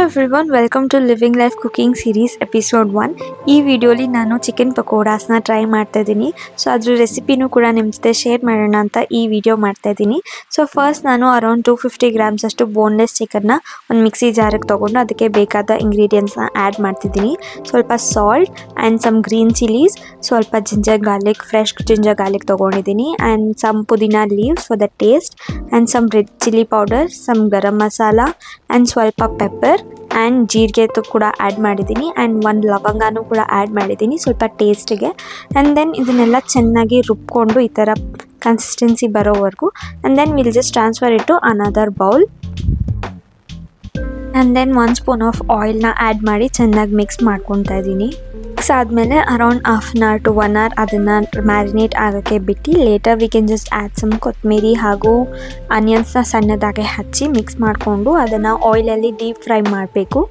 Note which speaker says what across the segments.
Speaker 1: Everyone, welcome to living life cooking series episode 1. ಈ ವಿಡಿಯೋಲಿ ನಾನು ಚಿಕನ್ ಪಕೋಡಾಸ್ನ ಟ್ರೈ ಮಾಡ್ತಾ ಇದ್ದೀನಿ. ಸೊ ಅದ್ರ ರೆಸಿಪಿನೂ ಕೂಡ ನಿಮ್ಮ ಜೊತೆ ಶೇರ್ ಮಾಡೋಣ ಅಂತ ಈ ವಿಡಿಯೋ ಮಾಡ್ತಾ ಇದ್ದೀನಿ. ಸೊ ಫಸ್ಟ್ ನಾನು ಅರೌಂಡ್ 250 ಗ್ರಾಮ್ಸ್ ಅಷ್ಟು ಬೋನ್ಲೆಸ್ ಚಿಕನ್ನ ಒಂದು ಮಿಕ್ಸಿ ಜಾರಿಗೆ ತೊಗೊಂಡು ಅದಕ್ಕೆ ಬೇಕಾದ ಇಂಗ್ರೀಡಿಯೆಂಟ್ಸ್ನ ಆ್ಯಡ್ ಮಾಡ್ತಿದ್ದೀನಿ. ಸ್ವಲ್ಪ salt and some green chillies, ಸ್ವಲ್ಪ ginger garlic, fresh ginger garlic ತೊಗೊಂಡಿದ್ದೀನಿ, and some pudina leaves for the taste, and some red chilli powder, some garam masala and ಸ್ವಲ್ಪ ಪೆಪ್ಪರ್ ಆ್ಯಂಡ್ ಜೀರಿಗೆ ಕೂಡ ಆ್ಯಡ್ ಮಾಡಿದ್ದೀನಿ, ಆ್ಯಂಡ್ ಒಂದು ಲವಂಗನೂ ಕೂಡ ಆ್ಯಡ್ ಮಾಡಿದ್ದೀನಿ ಸ್ವಲ್ಪ ಟೇಸ್ಟಿಗೆ. ಆ್ಯಂಡ್ ದೆನ್ ಇದನ್ನೆಲ್ಲ ಚೆನ್ನಾಗಿ ರುಬ್ಕೊಂಡು ಈ ಥರ ಕನ್ಸಿಸ್ಟೆನ್ಸಿ ಬರೋವರೆಗೂ, and then will just transfer it to another bowl. And then 1 spoon of ಆಯಿಲ್ನ ಆ್ಯಡ್ ಮಾಡಿ ಚೆನ್ನಾಗಿ ಮಿಕ್ಸ್ ಮಾಡ್ಕೊತಾ ಇದ್ದೀನಿ. ಮಿಕ್ಸ್ ಆದಮೇಲೆ around half an hour to 1 hour ಅದನ್ನು ಮ್ಯಾರಿನೇಟ್ ಆಗೋಕ್ಕೆ ಬಿಟ್ಟು later we can just add some ಕೊತ್ತಂಬರಿ ಹಾಗೂ ಆನಿಯನ್ಸ್ನ ಸಣ್ಣದಾಗಿ ಹಚ್ಚಿ ಮಿಕ್ಸ್ ಮಾಡಿಕೊಂಡು ಅದನ್ನು ಆಯಿಲಲ್ಲಿ ಡೀಪ್ ಫ್ರೈ ಮಾಡಬೇಕು.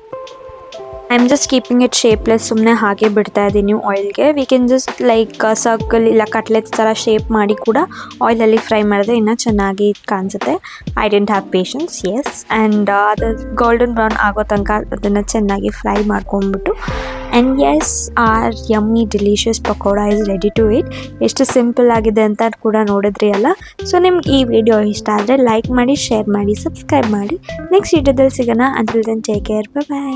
Speaker 1: I am just keeping it shapeless, ಸುಮ್ಮನೆ ಹಾಗೆ ಬಿಡ್ತಾ ಇದ್ದೀನಿ ಆಯಿಲ್ಗೆ. We can just like circle ಇಲ್ಲ ಕಟ್ಲೆಟ್ಸ್ ಥರ ಶೇಪ್ ಮಾಡಿ ಕೂಡ ಆಯಿಲಲ್ಲಿ ಫ್ರೈ ಮಾಡಿದ್ರೆ ಇನ್ನೂ ಚೆನ್ನಾಗಿ ಕಾಣಿಸುತ್ತೆ. I don't have patience, yes. And ಅದು ಗೋಲ್ಡನ್ ಬ್ರೌನ್ ಆಗೋ ತನಕ ಅದನ್ನು ಚೆನ್ನಾಗಿ ಫ್ರೈ ಮಾಡ್ಕೊಂಡ್ಬಿಟ್ಟು, and yes, our yummy delicious pakoda is ready to eat. ಎಷ್ಟು ಸಿಂಪಲ್ ಆಗಿದೆ ಅಂತ ಕೂಡ ನೋಡಿದ್ರಿ ಅಲ್ಲ. ಸೊ ನಿಮ್ಗೆ ಈ ವಿಡಿಯೋ ಇಷ್ಟ ಆದರೆ ಲೈಕ್ ಮಾಡಿ, ಶೇರ್ ಮಾಡಿ, ಸಬ್ಸ್ಕ್ರೈಬ್ ಮಾಡಿ. ನೆಕ್ಸ್ಟ್ ವಿಡಿಯೋದಲ್ಲಿ ಸಿಗೋಣ. Until then take care, by.